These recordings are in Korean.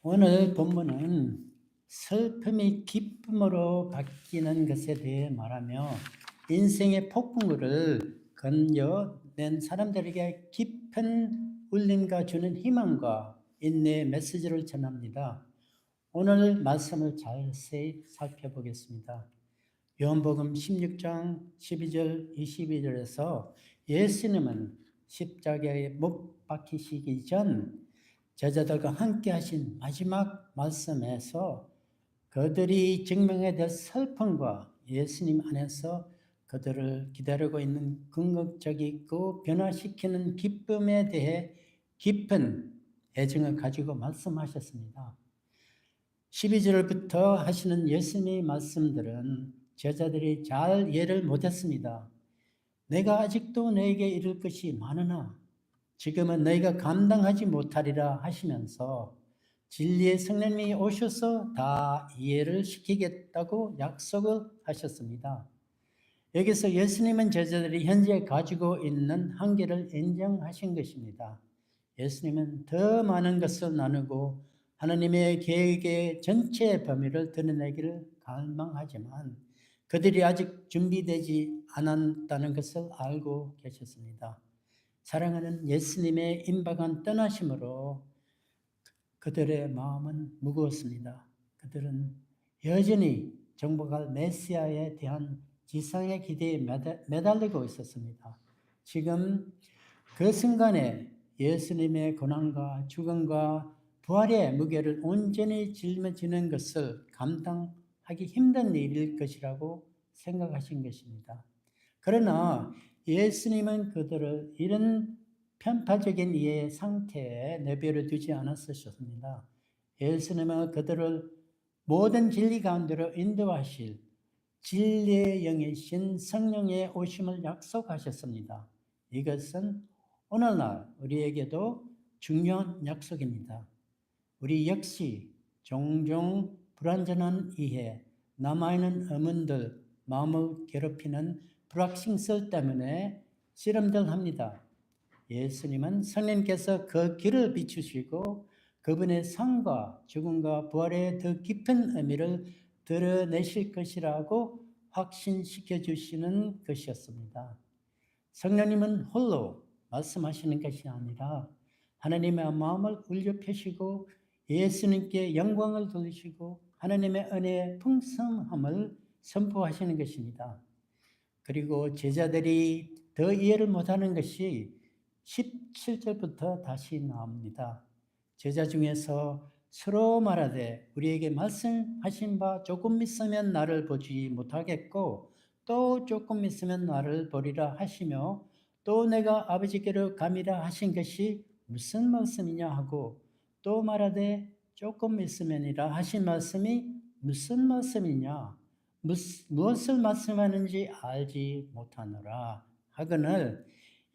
오늘 본문은 슬픔이 기쁨으로 바뀌는 것에 대해 말하며 인생의 폭풍우를 건져낸 사람들에게 깊은 울림과 주는 희망과 인내의 메시지를 전합니다. 오늘 말씀을 자세히 살펴보겠습니다. 요한복음 16장 12절 22절에서 예수님은 십자가에 못 박히시기 전 제자들과 함께 하신 마지막 말씀에서 그들이 증명해야 될 슬픔과 예수님 안에서 그들을 기다리고 있는 궁극적이고 변화시키는 기쁨에 대해 깊은 애정을 가지고 말씀하셨습니다. 12절부터 하시는 예수님의 말씀들은 제자들이 잘 이해를 못했습니다. 내가 아직도 너에게 이룰 것이 많으나 지금은 너희가 감당하지 못하리라 하시면서 진리의 성령님이 오셔서 다 이해를 시키겠다고 약속을 하셨습니다. 여기서 예수님은 제자들이 현재 가지고 있는 한계를 인정하신 것입니다. 예수님은 더 많은 것을 나누고 하나님의 계획의 전체 범위를 드러내기를 갈망하지만 그들이 아직 준비되지 않았다는 것을 알고 계셨습니다. 사랑하는 예수님의 임박한 떠나심으로 그들의 마음은 무거웠습니다. 그들은 여전히 정복할 메시아에 대한 지상의 기대에 매달리고 있었습니다. 지금 그 순간에 예수님의 고난과 죽음과 부활의 무게를 온전히 짊어지는 것을 감당하기 힘든 일일 것이라고 생각하신 것입니다. 그러나 예수님은 그들을 이런 편파적인 이해의 상태에 내버려 두지 않았으셨습니다. 예수님은 그들을 모든 진리 가운데로 인도하실 진리의 영이신 성령의 오심을 약속하셨습니다. 이것은 오늘날 우리에게도 중요한 약속입니다. 우리 역시 종종 불완전한 이해, 남아있는 의문들, 마음을 괴롭히는 불확실성 때문에 씨름들 합니다. 예수님은 성령께서 그 길을 비추시고 그분의 삶과 죽음과 부활의 더 깊은 의미를 드러내실 것이라고 확신시켜 주시는 것이었습니다. 성령님은 홀로 말씀하시는 것이 아니라 하나님의 마음을 울려 펴시고 예수님께 영광을 돌리시고 하나님의 은혜의 풍성함을 선포하시는 것입니다. 그리고 제자들이 더 이해를 못하는 것이 17절부터 다시 나옵니다. 제자 중에서 서로 말하되 우리에게 말씀하신 바 조금 있으면 나를 보지 못하겠고 또 조금 있으면 나를 보리라 하시며 또 내가 아버지께로 감이라 하신 것이 무슨 말씀이냐 하고 또 말하되 조금 있으면이라 하신 말씀이 무슨 말씀이냐 무엇을 말씀하는지 알지 못하노라 하거늘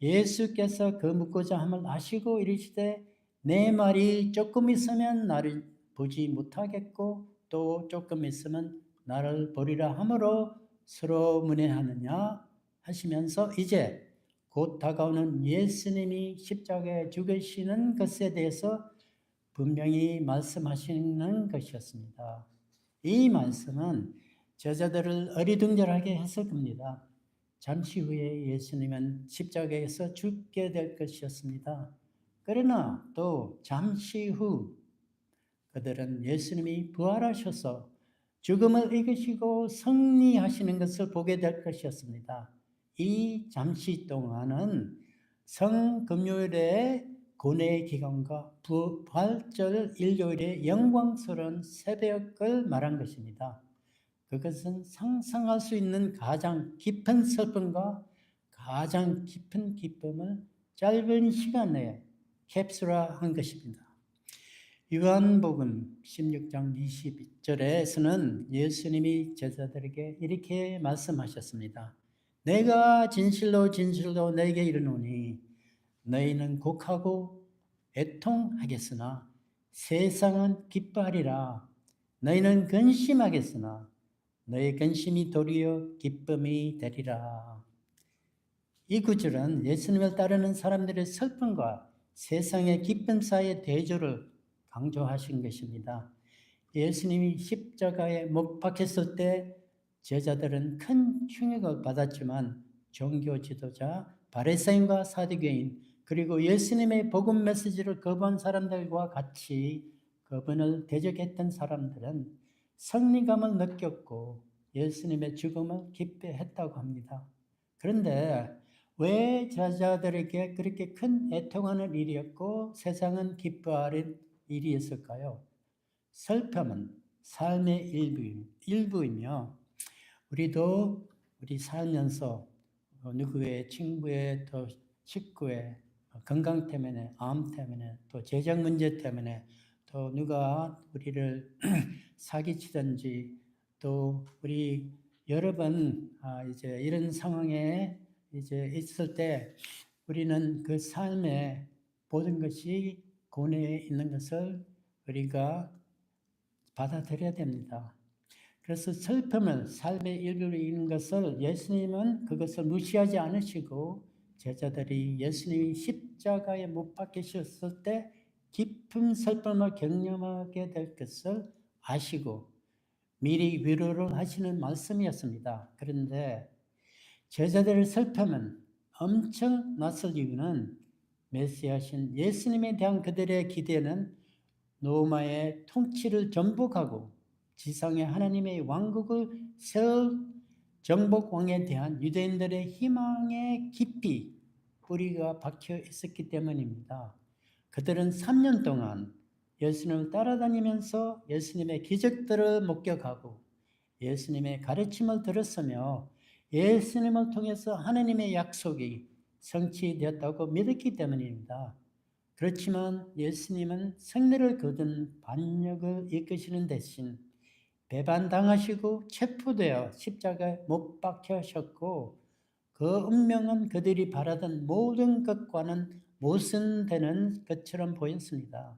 예수께서 그 묻고자 함을 아시고 이르시되 내 말이 조금 있으면 나를 보지 못하겠고 또 조금 있으면 나를 보리라 하므로 서로 문의하느냐 하시면서 이제 곧 다가오는 예수님이 십자가에 죽으시는 것에 대해서 분명히 말씀하시는 것이었습니다. 이 말씀은 제자들을 어리둥절하게 했을 겁니다. 잠시 후에 예수님은 십자가에서 죽게 될 것이었습니다. 그러나 또 잠시 후 그들은 예수님이 부활하셔서 죽음을 이기시고 승리하시는 것을 보게 될 것이었습니다. 이 잠시 동안은 성금요일의 고뇌의 기간과 부활절 일요일의 영광스러운 새벽을 말한 것입니다. 그것은 상상할 수 있는 가장 깊은 슬픔과 가장 깊은 기쁨을 짧은 시간 내에 캡슐화한 것입니다. 요한복음 16장 20절에서는 예수님이 제자들에게 이렇게 말씀하셨습니다. 내가 진실로 진실로 너에게 이르노니 너희는 곡하고 애통하겠으나 세상은 기뻐하리라. 너희는 근심하겠으나 너희 근심이 도리어 기쁨이 되리라. 이 구절은 예수님을 따르는 사람들의 슬픔과 세상의 기쁨 사이의 대조를 강조하신 것입니다. 예수님이 십자가에 못 박혔을 때 제자들은 큰 충격을 받았지만 종교 지도자, 바리새인과 사두개인, 그리고 예수님의 복음 메시지를 거부한 사람들과 같이 그분을 대적했던 사람들은 성리감을 느꼈고 예수님의 죽음을 기뻐했다고 합니다. 그런데 왜 제자들에게 그렇게 큰 애통하는 일이었고 세상은 기뻐하는 일이었을까요? 슬픔은 삶의 일부이며 우리도 우리 살면서 누구의 친구의 또 식구의 건강 때문에, 암 때문에, 또 재정 문제 때문에, 또 누가 우리를 사기치든지, 또 우리 여러 번 이제 이런 상황에 이제 있을 때 우리는 그 삶의 모든 것이 고뇌에 있는 것을 우리가 받아들여야 됩니다. 그래서 슬픔을 삶의 일부로 있는 것을 예수님은 그것을 무시하지 않으시고 제자들이 예수님이 십자가에 못 박히셨을 때 깊은 슬픔을 경험하게 될 것을 아시고 미리 위로를 하시는 말씀이었습니다. 그런데 제자들의 슬픔은 엄청 낯설 이유는 메시아신 예수님에 대한 그들의 기대는 로마의 통치를 정복하고 지상의 하나님의 왕국을 세울 정복왕에 대한 유대인들의 희망에 깊이 뿌리가 박혀 있었기 때문입니다. 그들은 3년 동안 예수님을 따라다니면서 예수님의 기적들을 목격하고 예수님의 가르침을 들었으며 예수님을 통해서 하나님의 약속이 성취되었다고 믿었기 때문입니다. 그렇지만 예수님은 승리를 거둔 반역을 이끄시는 대신 배반당하시고 체포되어 십자가에 못 박혀셨고 그 운명은 그들이 바라던 모든 것과는 모순되는 것처럼 보였습니다.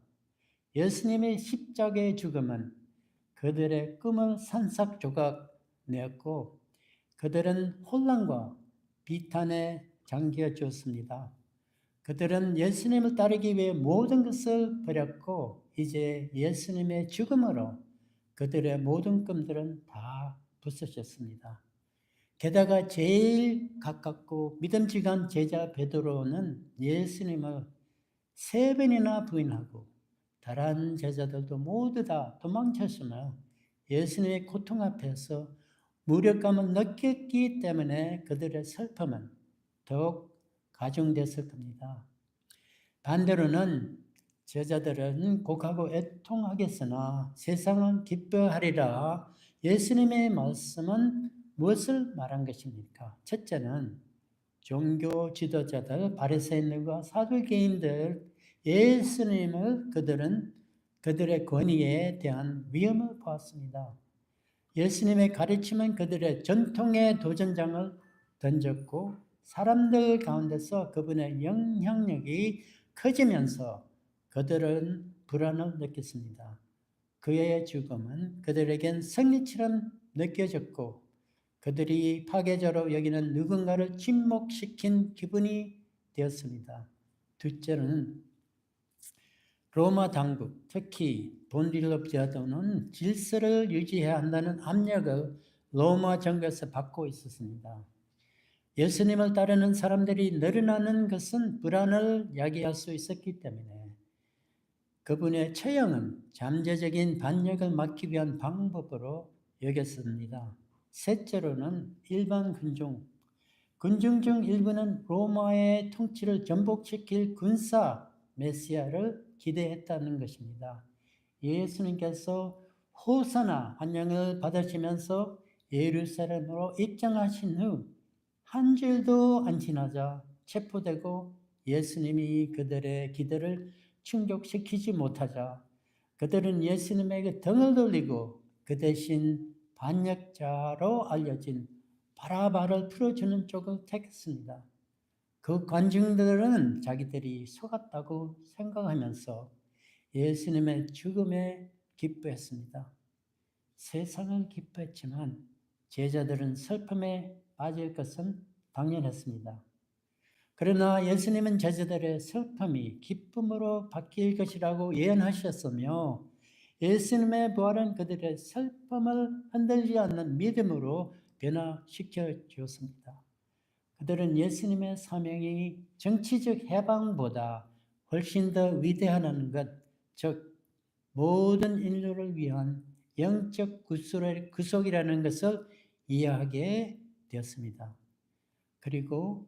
예수님의 십자가의 죽음은 그들의 꿈을 산삭조각 내었고 그들은 혼란과 비탄에 잠겨졌습니다. 그들은 예수님을 따르기 위해 모든 것을 버렸고 이제 예수님의 죽음으로 그들의 모든 꿈들은 다 부서졌습니다. 게다가 제일 가깝고 믿음직한 제자 베드로는 예수님을 3번이나 부인하고 다른 제자들도 모두 다 도망쳤으며 예수님의 고통 앞에서 무력감을 느꼈기 때문에 그들의 슬픔은 더욱 가중됐을 겁니다. 반대로는 제자들은 곡하고 애통하겠으나 세상은 기뻐하리라. 예수님의 말씀은 무엇을 말한 것입니까? 첫째는 종교 지도자들, 바리새인들과 사두개인들, 예수님을 그들의 권위에 대한 위험을 보았습니다. 예수님의 가르침은 그들의 전통의 도전장을 던졌고 사람들 가운데서 그분의 영향력이 커지면서 그들은 불안을 느꼈습니다. 그의 죽음은 그들에겐 승리처럼 느껴졌고 그들이 파괴자로 여기는 누군가를 침묵시킨 기분이 되었습니다. 둘째는 로마 당국, 특히 본딜럽 제도는 질서를 유지해야 한다는 압력을 로마 정부에서 받고 있었습니다. 예수님을 따르는 사람들이 늘어나는 것은 불안을 야기할 수 있었기 때문에 그분의 처형은 잠재적인 반역을 막기 위한 방법으로 여겼습니다. 셋째로는 일반 군중 중 일부는 로마의 통치를 전복시킬 군사 메시아를 기대했다는 것입니다. 예수님께서 호사나 환영을 받으시면서 예루살렘으로 입장하신 후 한 주일도 안 지나자 체포되고 예수님이 그들의 기대를 충족시키지 못하자 그들은 예수님에게 등을 돌리고 그 대신 반역자로 알려진 바라바를 풀어주는 쪽을 택했습니다. 그 관중들은 자기들이 속았다고 생각하면서 예수님의 죽음에 기뻐했습니다. 세상은 기뻐했지만 제자들은 슬픔에 빠질 것은 당연했습니다. 그러나 예수님은 제자들의 슬픔이 기쁨으로 바뀔 것이라고 예언하셨으며 예수님의 부활은 그들의 슬픔을 흔들지 않는 믿음으로 변화시켜 주었습니다. 그들은 예수님의 사명이 정치적 해방보다 훨씬 더 위대하다는 것, 즉 모든 인류를 위한 영적 구속이라는 것을 이해하게 되었습니다. 그리고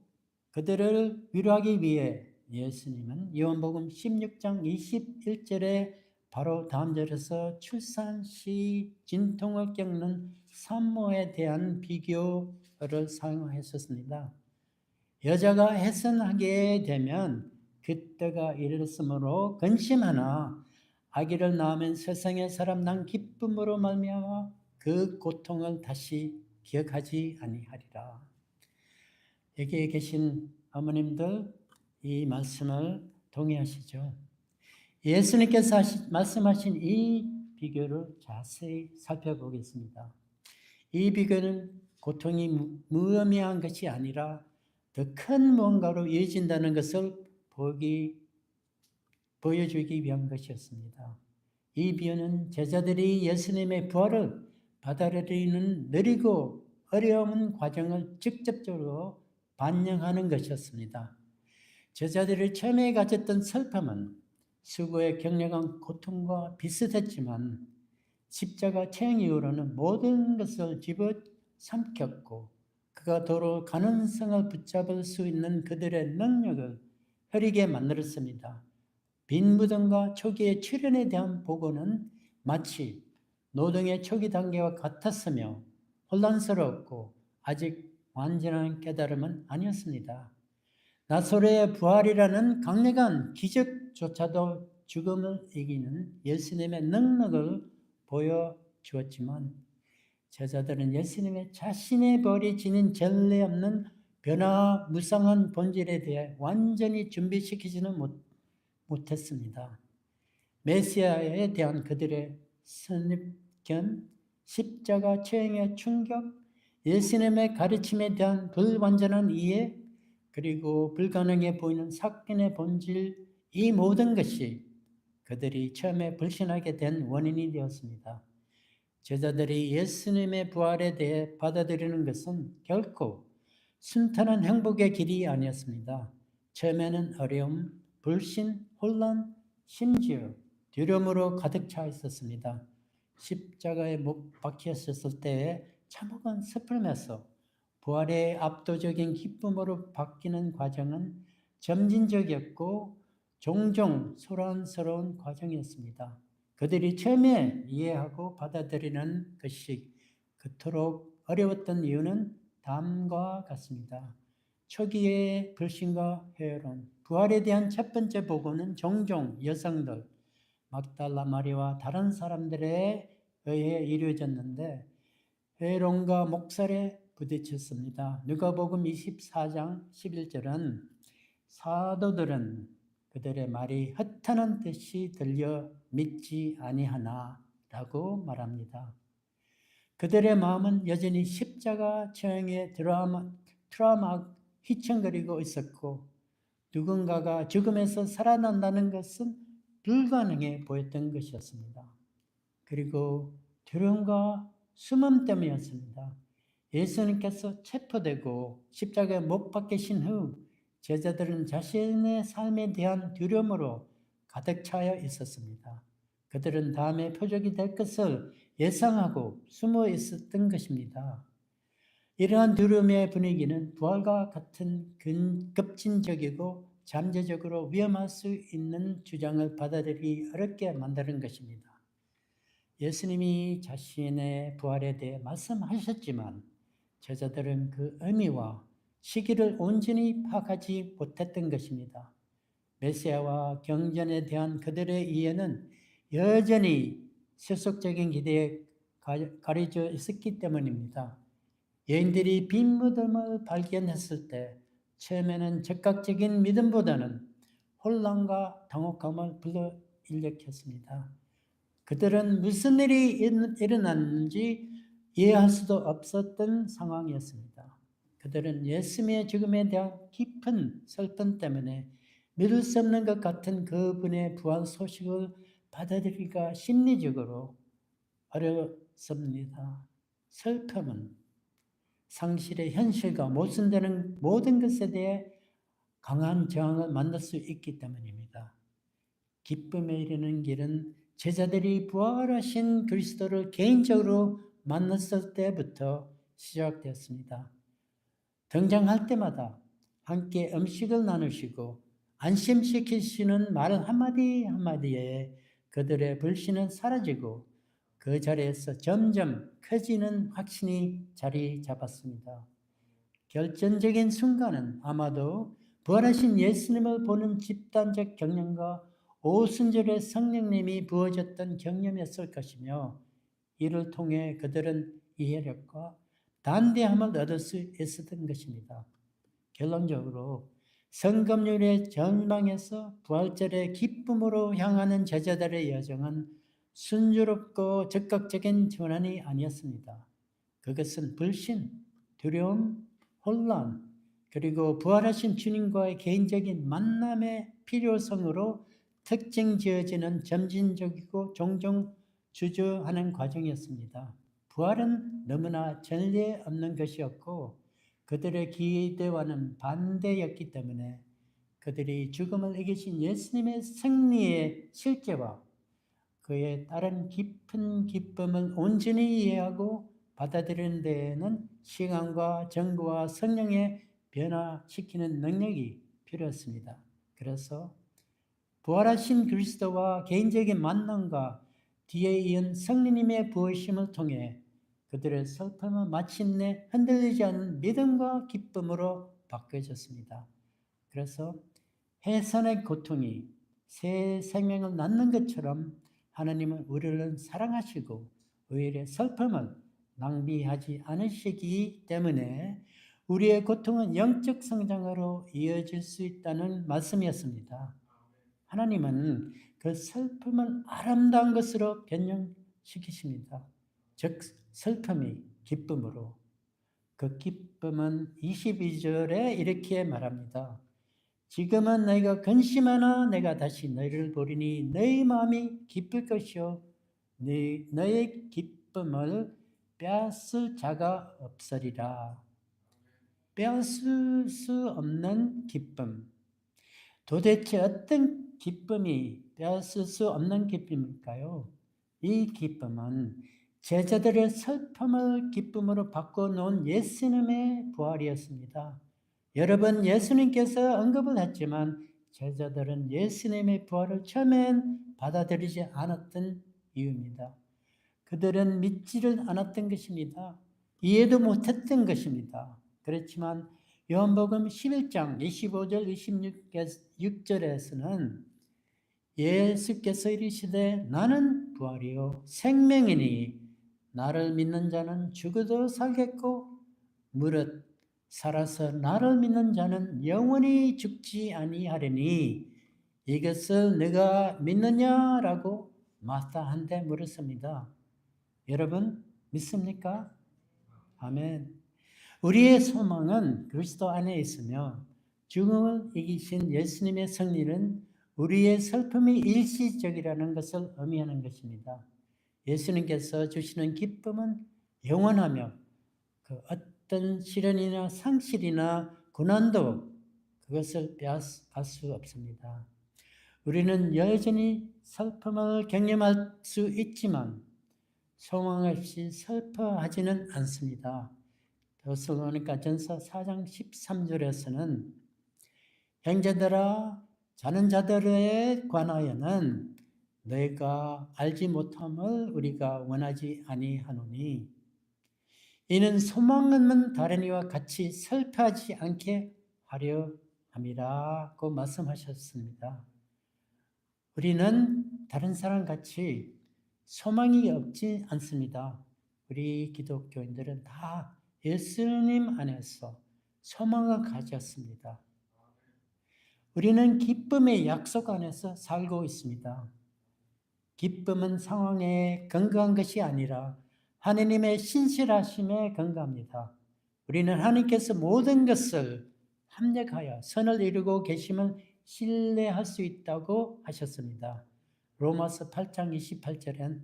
그들을 위로하기 위해 예수님은 요한복음 16장 21절에 바로 다음 절에서 출산 시 진통을 겪는 산모에 대한 비교를 사용하셨습니다. 여자가 해산하게 되면 그때가 이르렀으므로 근심하나 아기를 낳으면 세상에 사람 난 기쁨으로 말미암아 그 고통을 다시 기억하지 아니하리라. 여기에 계신 어머님들 이 말씀을 동의하시죠? 예수님께서 말씀하신 이 비교를 자세히 살펴보겠습니다. 이 비교는 고통이 무의미한 것이 아니라 더 큰 무언가로 이어진다는 것을 보여주기 위한 것이었습니다. 이 비유는 제자들이 예수님의 부활을 받아들이는 느리고 어려운 과정을 직접적으로 반영하는 것이었습니다. 제자들이 처음에 가졌던 슬픔은 수고의 격렬한 고통과 비슷했지만 십자가 체행 이후로는 모든 것을 집어삼켰고 그가 도로 가능성을 붙잡을 수 있는 그들의 능력을 흐리게 만들었습니다. 빈 무덤과 초기의 출현에 대한 보고는 마치 노동의 초기 단계와 같았으며 혼란스러웠고 아직 완전한 깨달음은 아니었습니다. 나사로의 부활이라는 강력한 기적조차도 죽음을 이기는 예수님의 능력을 보여주었지만 제자들은 예수님의 자신의 벌이 지닌 전례 없는 변화무쌍한 본질에 대해 완전히 준비시키지는 못했습니다. 메시아에 대한 그들의 선입견, 십자가 체행의 충격, 예수님의 가르침에 대한 불완전한 이해, 그리고 불가능해 보이는 사건의 본질, 이 모든 것이 그들이 처음에 불신하게 된 원인이 되었습니다. 제자들이 예수님의 부활에 대해 받아들이는 것은 결코 순탄한 행복의 길이 아니었습니다. 처음에는 어려움, 불신, 혼란, 심지어 두려움으로 가득 차 있었습니다. 십자가에 못 박혔을 때의 참혹한 슬픔에서 부활의 압도적인 기쁨으로 바뀌는 과정은 점진적이었고 종종 소란스러운 과정이었습니다. 그들이 처음에 이해하고 받아들이는 것이 그토록 어려웠던 이유는 다음과 같습니다. 초기의 불신과 회론, 부활에 대한 첫 번째 보고는 종종 여성들, 막달라 마리와 다른 사람들에 의해 이루어졌는데 회론과 목살에 부딪혔습니다. 누가복음 24장 11절은 사도들은 그들의 말이 허탄한 듯이 들려 믿지 아니하나 라고 말합니다. 그들의 마음은 여전히 십자가 처형의 트라우마 휘청거리고 있었고 누군가가 죽음에서 살아난다는 것은 불가능해 보였던 것이었습니다. 그리고 두려움과 숨음 때문이었습니다. 예수님께서 체포되고 십자가에 못 박히신 후 제자들은 자신의 삶에 대한 두려움으로 가득 차여 있었습니다. 그들은 다음에 표적이 될 것을 예상하고 숨어 있었던 것입니다. 이러한 두려움의 분위기는 부활과 같은 급진적이고 잠재적으로 위험할 수 있는 주장을 받아들이기 어렵게 만드는 것입니다. 예수님이 자신의 부활에 대해 말씀하셨지만 제자들은 그 의미와 시기를 온전히 파악하지 못했던 것입니다. 메시아와 경전에 대한 그들의 이해는 여전히 세속적인 기대에 가려져 있었기 때문입니다. 여인들이 빈 무덤을 발견했을 때 처음에는 즉각적인 믿음보다는 혼란과 당혹감을 불러일으켰습니다. 그들은 무슨 일이 일어났는지 이해할 수도 없었던 상황이었습니다. 그들은 예수님의 죽음에 대한 깊은 슬픔 때문에 믿을 수 없는 것 같은 그분의 부활 소식을 받아들이기가 심리적으로 어렵습니다. 슬픔은 상실의 현실과 모순되는 모든 것에 대해 강한 저항을 만날 수 있기 때문입니다. 기쁨에 이르는 길은 제자들이 부활하신 그리스도를 개인적으로 만났을 때부터 시작되었습니다. 등장할 때마다 함께 음식을 나누시고 안심시키시는 말 한마디 한마디에 그들의 불신은 사라지고 그 자리에서 점점 커지는 확신이 자리 잡았습니다. 결정적인 순간은 아마도 부활하신 예수님을 보는 집단적 경험과 오순절의 성령님이 부어졌던 경험이었을 것이며 이를 통해 그들은 이해력과 담대함을 얻을 수 있었던 것입니다. 결론적으로 성금률의 전망에서 부활절의 기쁨으로 향하는 제자들의 여정은 순조롭고 적극적인 전환이 아니었습니다. 그것은 불신, 두려움, 혼란, 그리고 부활하신 주님과의 개인적인 만남의 필요성으로 특징 지어지는 점진적이고 종종 주저하는 과정이었습니다. 부활은 너무나 전례 없는 것이었고 그들의 기대와는 반대였기 때문에 그들이 죽음을 이기신 예수님의 승리의 실제와 그에 따른 깊은 기쁨을 온전히 이해하고 받아들이는 데에는 시간과 정보와 성령의 변화시키는 능력이 필요했습니다. 그래서 부활하신 그리스도와 개인적인 만남과 뒤에 이은 성령님의 부으심을 통해 그들의 슬픔은 마침내 흔들리지 않는 믿음과 기쁨으로 바뀌어졌습니다. 그래서 해산의 고통이 새 생명을 낳는 것처럼 하나님은 우리를 사랑하시고 오히려 슬픔을 낭비하지 않으시기 때문에 우리의 고통은 영적 성장으로 이어질 수 있다는 말씀이었습니다. 하나님은 그 슬픔을 아름다운 것으로 변형시키십니다. 즉 슬픔이 기쁨으로. 그 기쁨은 22절에 이렇게 말합니다. 지금은 너희가 근심하나 내가 다시 너희를 보리니 너희 마음이 기쁠 것이요 너희 기쁨을 빼앗을 자가 없으리라. 빼앗을 수 없는 기쁨. 도대체 어떤 기쁨이 빼앗을 수 없는 기쁨일까요? 이 기쁨은 제자들의 슬픔을 기쁨으로 바꿔놓은 예수님의 부활이었습니다. 여러 번 예수님께서 언급을 했지만 제자들은 예수님의 부활을 처음엔 받아들이지 않았던 이유입니다. 그들은 믿지를 않았던 것입니다. 이해도 못했던 것입니다. 그렇지만 요한복음 11장 25절 26절에서는 예수께서 이르시되 나는 부활이요 생명이니 나를 믿는 자는 죽어도 살겠고 무릇 살아서 나를 믿는 자는 영원히 죽지 아니하리니 이것을 네가 믿느냐라고 마다한테 물었습니다. 여러분 믿습니까? 아멘. 우리의 소망은 그리스도 안에 있으며 죽음을 이기신 예수님의 승리는 우리의 슬픔이 일시적이라는 것을 의미하는 것입니다. 예수님께서 주시는 기쁨은 영원하며 그 어떤 시련이나 상실이나 고난도 그것을 빼앗을 수 없습니다. 우리는 여전히 슬픔을 경험할 수 있지만 소망 없이 슬퍼하지는 않습니다. 데살로니가전서 4장 13절에서는 형제들아 자는 자들에 관하여는 너희가 알지 못함을 우리가 원하지 아니하노니 이는 소망 없는 다른 이와 같이 슬퍼하지 않게 하려 함이라고 말씀하셨습니다. 우리는 다른 사람 같이 소망이 없지 않습니다. 우리 기독교인들은 다 예수님 안에서 소망을 가졌습니다. 우리는 기쁨의 약속 안에서 살고 있습니다. 기쁨은 상황에 근거한 것이 아니라 하느님의 신실하심에 근거합니다. 우리는 하나님께서 모든 것을 합력하여 선을 이루고 계심을 신뢰할 수 있다고 하셨습니다. 로마서 8장 28절엔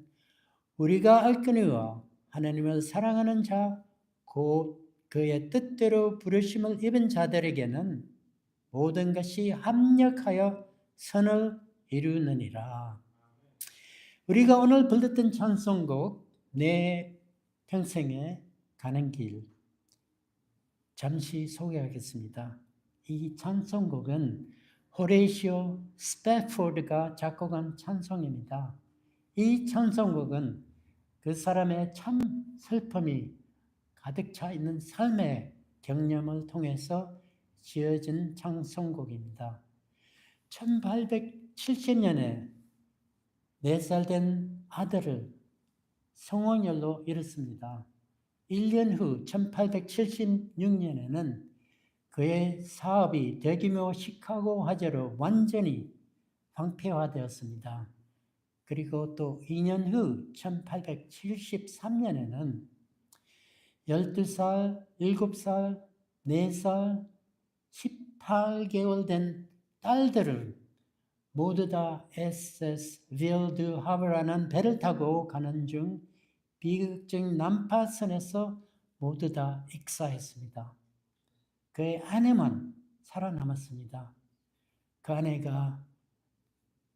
우리가 알거니와 하나님을 사랑하는 자 곧 그의 뜻대로 부르심을 입은 자들에게는 모든 것이 합력하여 선을 이루느니라. 우리가 오늘 불렀던 찬송곡 내 평생에 가는 길 잠시 소개하겠습니다. 이 찬송곡은 호레이시오 스패포드가 작곡한 찬송입니다. 이 찬송곡은 그 사람의 참 슬픔이 가득 차 있는 삶의 경험을 통해서 지어진 찬송곡입니다. 1870년에 4살 된 아들을 성혼열로 잃었습니다. 1년 후 1876년에는 그의 사업이 대규모 시카고 화재로 완전히 방패화되었습니다. 그리고 또 2년 후 1873년에는 12살, 7살, 4살, 18개월 된 딸들을 모두 다 SS Ville du Havre라는 배를 타고 가는 중 비극적 난파선에서 모두 다 익사했습니다. 그의 아내만 살아남았습니다. 그 아내가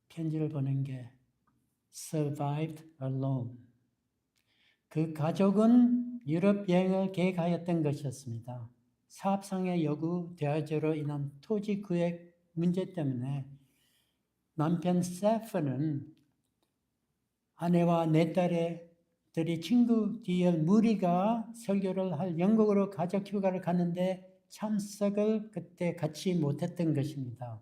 편지를 보낸 게 Survived Alone. 그 가족은 유럽 여행을 계획하였던 것이었습니다. 사업상의 요구, 대화제로 인한 토지 구획 문제 때문에 남편 세프는 아내와 4딸들이 친구 디엘 무리가 설교를 할 영국으로 가족 휴가를 갔는데 참석을 그때 같이 못했던 것입니다.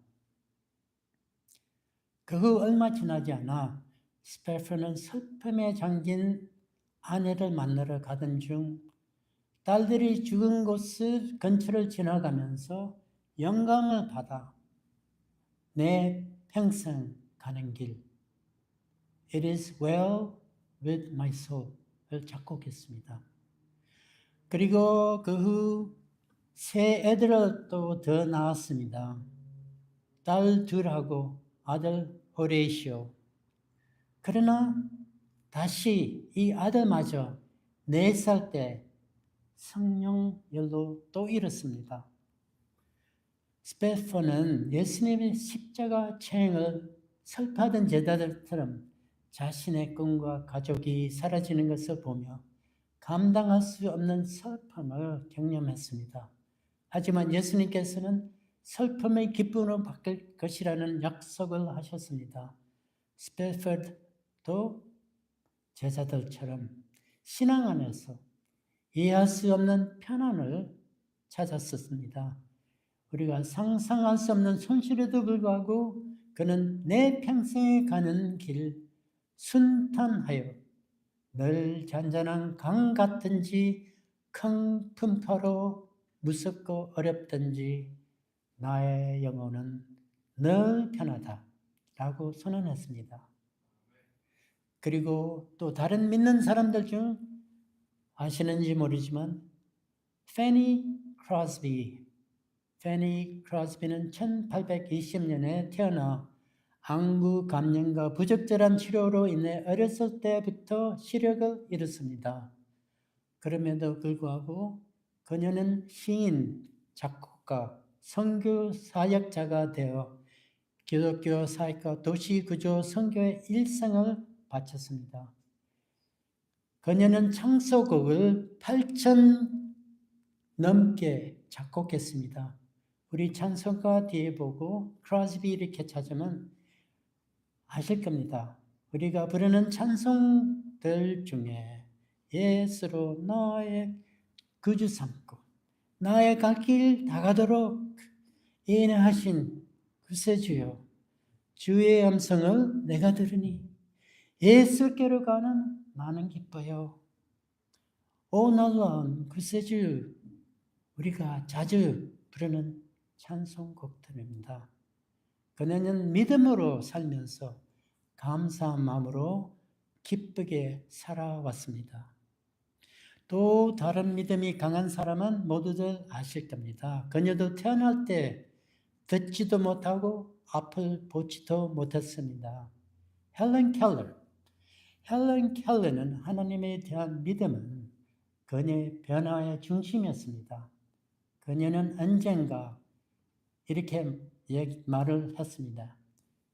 그 후 얼마 지나지 않아 스패프는 슬픔에 잠긴 아내를 만나러 가던 중 딸들이 죽은 곳 근처를 지나가면서 영감을 받아 내 평생 가는 길 It is well with my soul을 작곡했습니다. 그리고 그 후 새 애들을 또 더 낳았습니다. 딸 둘하고 아들 호레이시오. 그러나 다시 이 아들마저 4살 때 성령열로 또 잃었습니다. 스패포는 예수님의 십자가 체행을 설파하던 제자들처럼 자신의 꿈과 가족이 사라지는 것을 보며 감당할 수 없는 슬픔을 경험했습니다. 하지만 예수님께서는 슬픔의 기쁨으로 바뀔 것이라는 약속을 하셨습니다. 스패포드도 제자들처럼 신앙 안에서 이해할 수 없는 편안을 찾았었습니다. 우리가 상상할 수 없는 손실에도 불구하고 그는 내 평생에 가는 길 순탄하여 늘 잔잔한 강 같은지 큰 풍파로 무섭고 어렵든지 나의 영혼은 늘 편하다 라고 선언했습니다. 그리고 또 다른 믿는 사람들 중 아시는지 모르지만 페니 크로스비는 1820년에 태어나 안구 감염과 부적절한 치료로 인해 어렸을 때부터 시력을 잃었습니다. 그럼에도 불구하고 그녀는 시인, 작곡가, 선교 사역자가 되어 기독교 사역과 도시구조 선교의 일생을 바쳤습니다. 그녀는 찬송곡을 8,000 넘게 작곡했습니다. 우리 찬송가 뒤에 보고 크로스비 이렇게 찾으면 아실 겁니다. 우리가 부르는 찬송들 중에 예수로 나의 구주 삼고 나의 갈 길 다가도록 인하신 구세주여 주의 음성을 내가 들으니 예수께로 가는 나는 기뻐요. 오 놀라운 구세주 우리가 자주 부르는 찬송곡들입니다. 그녀는 믿음으로 살면서 감사한 마음으로 기쁘게 살아왔습니다. 또 다른 믿음이 강한 사람은 모두들 아실 겁니다. 그녀도 태어날 때 듣지도 못하고 앞을 보지도 못했습니다. 헬렌 켈러. 헬렌 켈러는 하나님에 대한 믿음은 그녀의 변화의 중심이었습니다. 그녀는 언젠가 이렇게 말을 했습니다.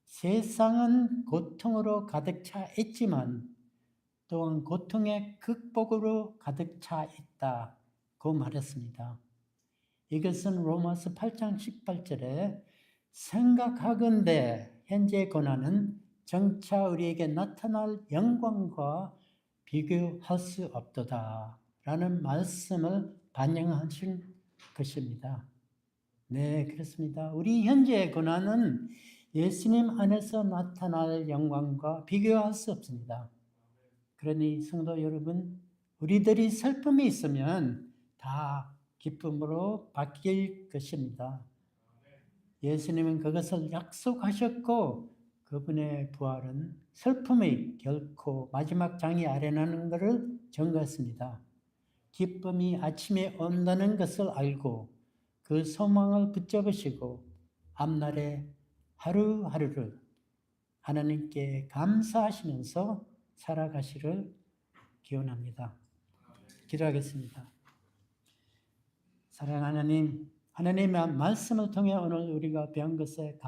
세상은 고통으로 가득 차 있지만 또한 고통의 극복으로 가득 차 있다고 말했습니다. 이것은 로마서 8장 18절에 생각하건대 현재 고난은 정차 우리에게 나타날 영광과 비교할 수 없도다 라는 말씀을 반영하신 것입니다. 네, 그렇습니다. 우리 현재의 고난은 예수님 안에서 나타날 영광과 비교할 수 없습니다. 그러니 성도 여러분, 우리들이 슬픔이 있으면 다 기쁨으로 바뀔 것입니다. 예수님은 그것을 약속하셨고 그분의 부활은 슬픔이 결코 마지막 장이 아련하는 것을 증거했습니다. 기쁨이 아침에 온다는 것을 알고 그 소망을 붙잡으시고 앞날에 하루하루를 하나님께 감사하시면서 살아가시를 기원합니다. 기도하겠습니다. 사랑하는 하나님, 하나님의 말씀을 통해 오늘 우리가 배운 것에